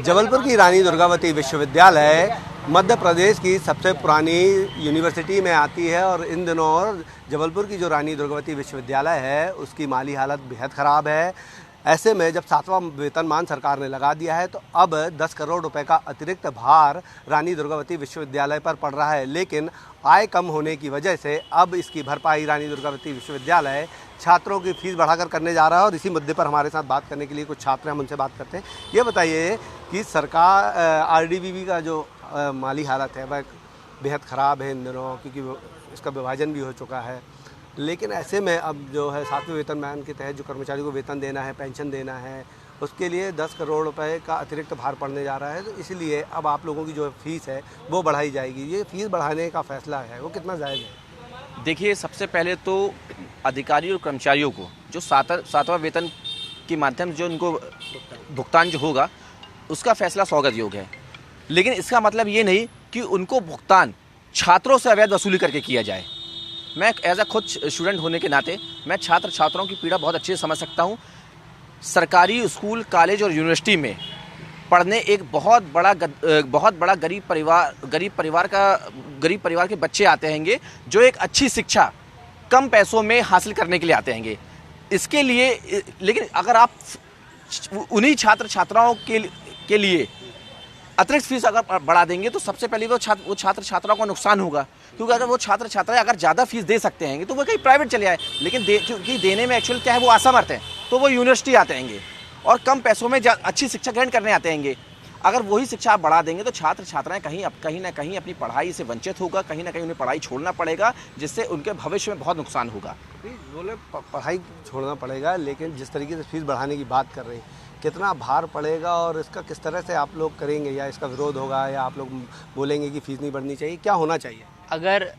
जबलपुर की रानी दुर्गावती विश्वविद्यालय मध्य प्रदेश की सबसे पुरानी यूनिवर्सिटी में आती है और इन दिनों जबलपुर की जो रानी दुर्गावती विश्वविद्यालय है उसकी माली हालत बेहद ख़राब है। ऐसे में जब 7वां वेतनमान सरकार ने लगा दिया है तो अब 10 करोड़ रुपए का अतिरिक्त भार रानी दुर्गावती विश्वविद्यालय पर पड़ रहा है, लेकिन आय कम होने की वजह से अब इसकी भरपाई रानी दुर्गावती विश्वविद्यालय छात्रों की फीस बढ़ाकर करने जा रहा है। और इसी मुद्दे पर हमारे साथ बात करने के लिए कुछ छात्र हैं, हम उनसे बात करते हैं। ये बताइए कि सरकार आरडीबीवी का जो माली हालत है वह बेहद ख़राब है इन दिनों, क्योंकि इसका विभाजन भी हो चुका है, लेकिन ऐसे में अब जो है 7वें वेतनमान के तहत जो कर्मचारी को वेतन देना है, पेंशन देना है, उसके लिए 10 करोड़ रुपए का अतिरिक्त भार पड़ने जा रहा है। तो इसलिए अब आप लोगों की जो फीस है वो बढ़ाई जाएगी। ये फीस बढ़ाने का फैसला है वो कितना जायज़ है? देखिए, सबसे पहले तो अधिकारी और कर्मचारियों को जो सातवां वेतन के माध्यम से जो उनको भुगतान जो होगा उसका फैसला स्वागत योग्य है, लेकिन इसका मतलब ये नहीं कि उनको भुगतान छात्रों से अवैध वसूली करके किया जाए। मैं एज अ खुद स्टूडेंट होने के नाते मैं छात्राओं की पीड़ा बहुत अच्छे से समझ सकता हूँ। सरकारी स्कूल, कॉलेज और यूनिवर्सिटी में पढ़ने एक बहुत बड़ा गरीब परिवार के बच्चे आते हैंगे जो एक अच्छी शिक्षा कम पैसों में हासिल करने के लिए आते हैंगे। इसके लिए लेकिन अगर आप उन्हीं छात्राओं के लिए अतिरिक्त फीस अगर बढ़ा देंगे तो सबसे पहले वो छात्र छात्राओं को नुकसान होगा, क्योंकि अगर वो छात्राएं अगर ज़्यादा फीस दे सकते हैं तो वो कहीं प्राइवेट चले आए, लेकिन क्योंकि देने में एक्चुअल क्या है वो असमर्थ हैं, तो वो यूनिवर्सिटी आते हैंगे और कम पैसों में अच्छी शिक्षा ग्रहण करने आते हैंगे। अगर वही शिक्षा आप बढ़ा देंगे तो छात्राएं कहीं ना कहीं अपनी पढ़ाई से वंचित होगा, कहीं ना कहीं उन्हें पढ़ाई छोड़ना पड़ेगा, जिससे उनके भविष्य में बहुत नुकसान होगा। बोले पढ़ाई छोड़ना पड़ेगा, लेकिन जिस तरीके से फीस बढ़ाने की बात कर रहे हैं, कितना भार पड़ेगा और इसका किस तरह से आप लोग करेंगे, या इसका विरोध होगा, या आप लोग बोलेंगे कि फ़ीस नहीं बढ़नी चाहिए? क्या होना चाहिए? अगर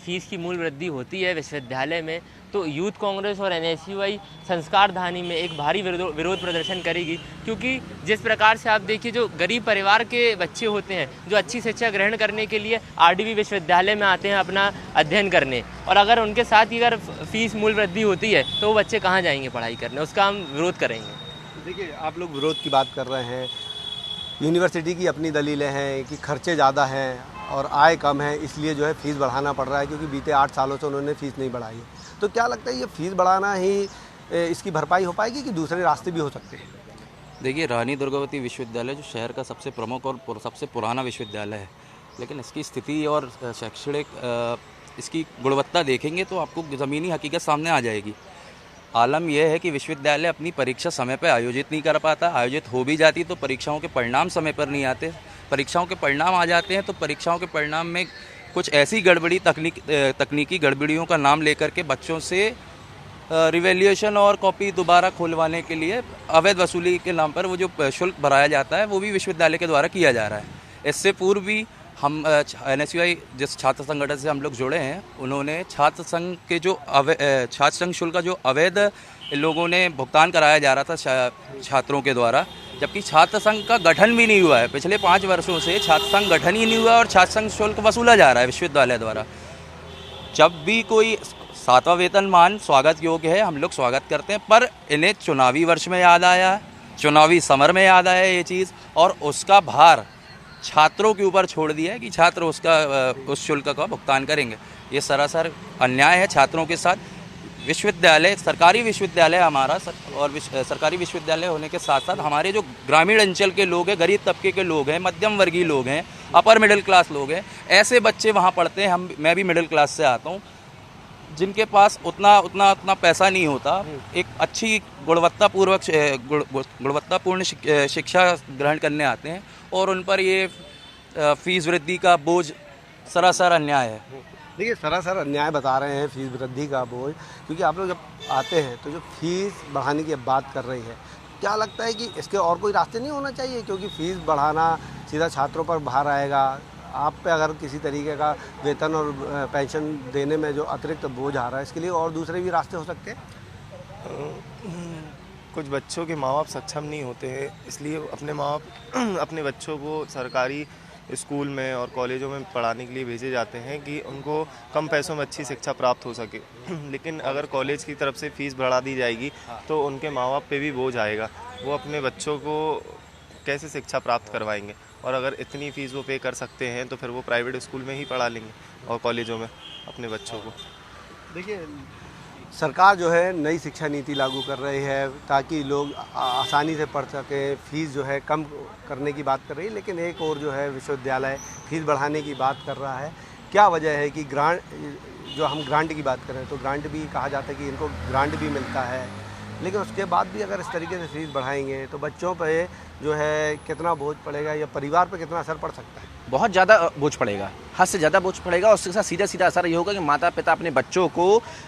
फीस की मूल वृद्धि होती है विश्वविद्यालय में तो यूथ कांग्रेस और एनएसयूआई संस्कारधानी में एक भारी विरोध प्रदर्शन करेगी, क्योंकि जिस प्रकार से आप देखिए जो गरीब परिवार के बच्चे होते हैं जो अच्छी शिक्षा ग्रहण करने के लिए आरडीवी विश्वविद्यालय में आते हैं अपना अध्ययन करने, और अगर उनके साथ ही अगर फीस मूल वृद्धि होती है तो वो बच्चे कहाँ जाएंगे पढ़ाई करने, उसका हम विरोध करेंगे। देखिए, आप लोग विरोध की बात कर रहे हैं, यूनिवर्सिटी की अपनी दलीलें हैं कि खर्चे ज़्यादा हैं और आय कम है, इसलिए जो है फ़ीस बढ़ाना पड़ रहा है, क्योंकि बीते 8 सालों से उन्होंने फ़ीस नहीं बढ़ाई। तो क्या लगता है ये फ़ीस बढ़ाना ही इसकी भरपाई हो पाएगी कि दूसरे रास्ते भी हो सकते हैं? देखिए, रानी दुर्गावती विश्वविद्यालय जो शहर का सबसे प्रमुख और सबसे पुराना विश्वविद्यालय है, लेकिन इसकी स्थिति और शैक्षणिक इसकी गुणवत्ता देखेंगे तो आपको ज़मीनी हकीकत सामने आ जाएगी। आलम यह है कि विश्वविद्यालय अपनी परीक्षा समय पर आयोजित नहीं कर पाता, आयोजित हो भी जाती तो परीक्षाओं के परिणाम समय पर नहीं आते। परीक्षाओं के परिणाम आ जाते हैं तो परीक्षाओं के परिणाम में कुछ ऐसी तकनीकी गड़बड़ियों का नाम लेकर के बच्चों से रिवैल्यूएशन और कॉपी दोबारा खोलवाने के लिए अवैध वसूली के नाम पर वो जो शुल्क भराया जाता है वो भी विश्वविद्यालय के द्वारा किया जा रहा है। इससे पूर्व भी हम एनएसयूआई जिस छात्र संगठन से हम लोग जुड़े हैं, उन्होंने छात्र संघ के जो छात्र संघ शुल्क का जो अवैध लोगों ने भुगतान कराया जा रहा था छात्रों के द्वारा, जबकि छात्र संघ का गठन भी नहीं हुआ है। पिछले 5 वर्षों से छात्र संघ गठन ही नहीं हुआ और छात्र संघ शुल्क वसूला जा रहा है विश्वविद्यालय द्वारा। जब भी कोई 7वां वेतनमान स्वागत योग्य है, हम लोग स्वागत करते हैं, पर इन्हें चुनावी वर्ष में याद आया, चुनावी समर में याद आया ये चीज़, और उसका भार छात्रों के ऊपर छोड़ दिया है कि छात्र उस शुल्क का भुगतान करेंगे। ये सरासर अन्याय है छात्रों के साथ। विश्वविद्यालय सरकारी विश्वविद्यालय हमारा और सरकारी विश्वविद्यालय होने के साथ साथ हमारे जो ग्रामीण अंचल के लोग हैं, गरीब तबके के लोग हैं, मध्यम वर्गीय लोग हैं, अपर मिडिल क्लास लोग हैं, ऐसे बच्चे वहाँ पढ़ते हैं। मैं भी मिडिल क्लास से आता हूँ, जिनके पास उतना पैसा नहीं होता, एक अच्छी गुणवत्तापूर्ण शिक्षा ग्रहण करने आते हैं और उन पर ये फीस वृद्धि का बोझ सरासर अन्याय है। देखिए, सरासर अन्याय बता रहे हैं फीस वृद्धि का बोझ, क्योंकि आप लोग जब आते हैं तो जो फीस बढ़ाने की बात कर रही है, क्या लगता है कि इसके और कोई रास्ते नहीं होना चाहिए? क्योंकि फीस बढ़ाना सीधा छात्रों पर भार आएगा, आप पे अगर किसी तरीके का वेतन और पेंशन देने में जो अतिरिक्त बोझ आ रहा है, इसके लिए और दूसरे भी रास्ते हो सकते हैं। कुछ बच्चों के माँ बाप सक्षम नहीं होते हैं, इसलिए अपने माँ बाप अपने बच्चों को सरकारी स्कूल में और कॉलेजों में पढ़ाने के लिए भेजे जाते हैं कि उनको कम पैसों में अच्छी शिक्षा प्राप्त हो सके। लेकिन अगर कॉलेज की तरफ से फ़ीस बढ़ा दी जाएगी तो उनके माँ बाप पे भी बोझ आएगा। वो अपने बच्चों को कैसे शिक्षा प्राप्त करवाएंगे। और अगर इतनी फ़ीस वो पे कर सकते हैं तो फिर वो प्राइवेट स्कूल में ही पढ़ा लेंगे और कॉलेजों में अपने बच्चों को। देखिए, सरकार जो है नई शिक्षा नीति लागू कर रही है ताकि लोग आसानी से पढ़ सकें, फ़ीस जो है कम करने की बात कर रही है, लेकिन एक और जो है विश्वविद्यालय फ़ीस बढ़ाने की बात कर रहा है। क्या वजह है कि ग्रांट, जो हम ग्रांट की बात करें तो ग्रांट भी कहा जाता है कि इनको ग्रांट भी मिलता है, लेकिन उसके बाद भी अगर इस तरीके से फीस बढ़ाएंगे तो बच्चों पे जो है कितना बोझ पड़ेगा या परिवार पे कितना असर पड़ सकता है? बहुत ज़्यादा बोझ पड़ेगा, हद से ज़्यादा बोझ पड़ेगा। और उसके साथ सीधा सीधा असर ये होगा कि माता पिता अपने बच्चों को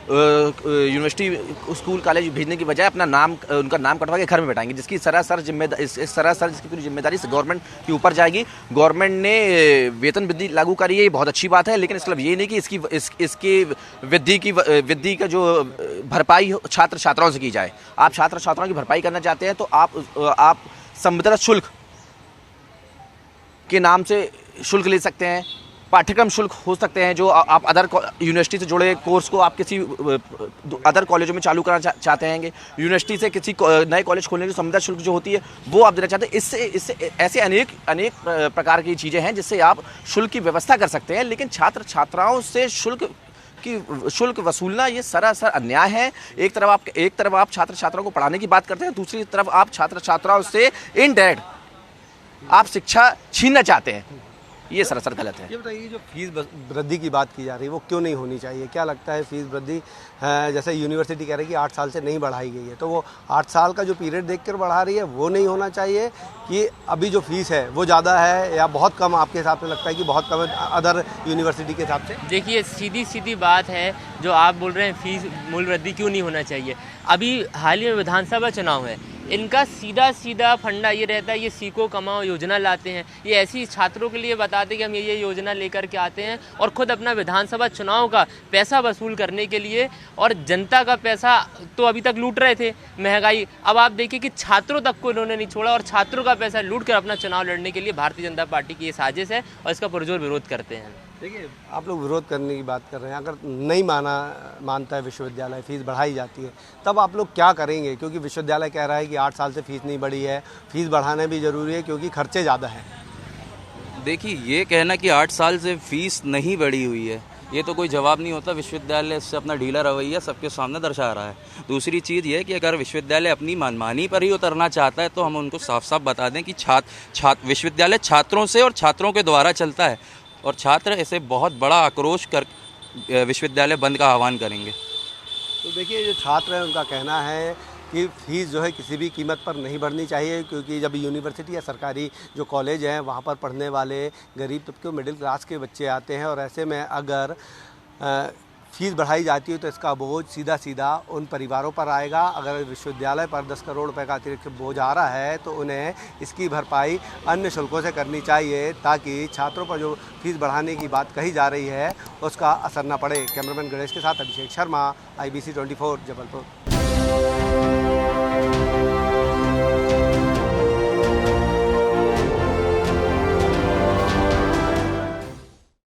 यूनिवर्सिटी, स्कूल, कॉलेज भेजने की बजाय अपना नाम, उनका नाम कटवा के घर में बैठाएंगे, जिसकी सरासर जिम्मेदारी, इस सरासर जिसकी पूरी जिम्मेदारी से गवर्नमेंट के ऊपर जाएगी। गवर्नमेंट ने वेतन वृद्धि लागू करी है, ये बहुत अच्छी बात है, लेकिन इसका मतलब ये नहीं कि इसकी वृद्धि का जो भरपाई छात्र छात्राओं से की जाए। आप छात्र छात्राओं की भरपाई करना चाहते हैं तो आप संविदा शुल्क के नाम से शुल्क ले सकते हैं, पाठ्यक्रम शुल्क हो सकते हैं, जो आप अदर यूनिवर्सिटी से जुड़े कोर्स को आप किसी अदर कॉलेजों में चालू कराना चाहते हैं, यूनिवर्सिटी से किसी नए कॉलेज खोलने की संविदा शुल्क जो होती है वो आप देना चाहते हैं। इससे ऐसे अनेक प्रकार की चीज़ें हैं जिससे आप शुल्क की व्यवस्था कर सकते हैं, लेकिन छात्र छात्राओं से शुल्क वसूलना ये सरासर अन्याय है। एक तरफ आप छात्र छात्राओं को पढ़ाने की बात करते हैं, दूसरी तरफ आप छात्र छात्राओं से इनडायरेक्ट आप शिक्षा छीनना चाहते हैं, ये सरासर गलत है। ये बताइए, जो फीस वृद्धि की बात की जा रही है वो क्यों नहीं होनी चाहिए? क्या लगता है फीस वृद्धि, जैसे यूनिवर्सिटी कह रही है कि 8 साल से नहीं बढ़ाई गई है, तो वो 8 साल का जो पीरियड देखकर बढ़ा रही है वो नहीं होना चाहिए कि अभी जो फीस है वो ज़्यादा है या बहुत कम? आपके हिसाब से लगता है कि बहुत कम है अदर यूनिवर्सिटी के हिसाब से? देखिए, सीधी बात है जो आप बोल रहे हैं, फीस मूल्य वृद्धि क्यों नहीं होना चाहिए। अभी हाल ही में विधानसभा चुनाव है, इनका सीधा फंडा ये रहता है, ये सीखो कमाओ योजना लाते हैं, ये ऐसी छात्रों के लिए बताते हैं कि हम ये योजना लेकर के आते हैं, और ख़ुद अपना विधानसभा चुनाव का पैसा वसूल करने के लिए, और जनता का पैसा तो अभी तक लूट रहे थे। महंगाई, अब आप देखिए कि छात्रों तक को इन्होंने नहीं छोड़ा, और छात्रों का पैसा लूट कर अपना चुनाव लड़ने के लिए भारतीय जनता पार्टी की ये साजिश है, और इसका पुरजोर विरोध करते हैं। देखिए, आप लोग विरोध करने की बात कर रहे हैं, अगर नहीं मानता है विश्वविद्यालय, फीस बढ़ाई जाती है, तब आप लोग क्या करेंगे? क्योंकि विश्वविद्यालय कह रहा है कि 8 साल से फीस नहीं बढ़ी है, फीस बढ़ाना भी ज़रूरी है क्योंकि खर्चे ज़्यादा हैं। देखिए, ये कहना कि 8 साल से फीस नहीं बढ़ी हुई है, ये तो कोई जवाब नहीं होता। विश्वविद्यालय इससे अपना ढीला रवैया सबके सामने दर्शा रहा है। दूसरी चीज़ ये है कि अगर विश्वविद्यालय अपनी मनमानी पर ही उतरना चाहता है तो हम उनको साफ साफ बता दें कि विश्वविद्यालय छात्रों से और छात्रों के द्वारा चलता है, और छात्र ऐसे बहुत बड़ा आक्रोश कर विश्वविद्यालय बंद का आह्वान करेंगे। तो देखिए, जो छात्र हैं उनका कहना है कि फ़ीस जो है किसी भी कीमत पर नहीं बढ़नी चाहिए, क्योंकि जब यूनिवर्सिटी या सरकारी जो कॉलेज हैं वहाँ पर पढ़ने वाले गरीब तबके, मिडिल क्लास के बच्चे आते हैं, और ऐसे में अगर फ़ीस बढ़ाई जाती है तो इसका बोझ सीधा उन परिवारों पर आएगा। अगर विश्वविद्यालय पर 10 करोड़ रुपए का अतिरिक्त बोझ आ रहा है तो उन्हें इसकी भरपाई अन्य शुल्कों से करनी चाहिए, ताकि छात्रों पर जो फीस बढ़ाने की बात कही जा रही है उसका असर न पड़े। कैमरामैन गणेश के साथ अभिषेक शर्मा, IBC 24 जबलपुर।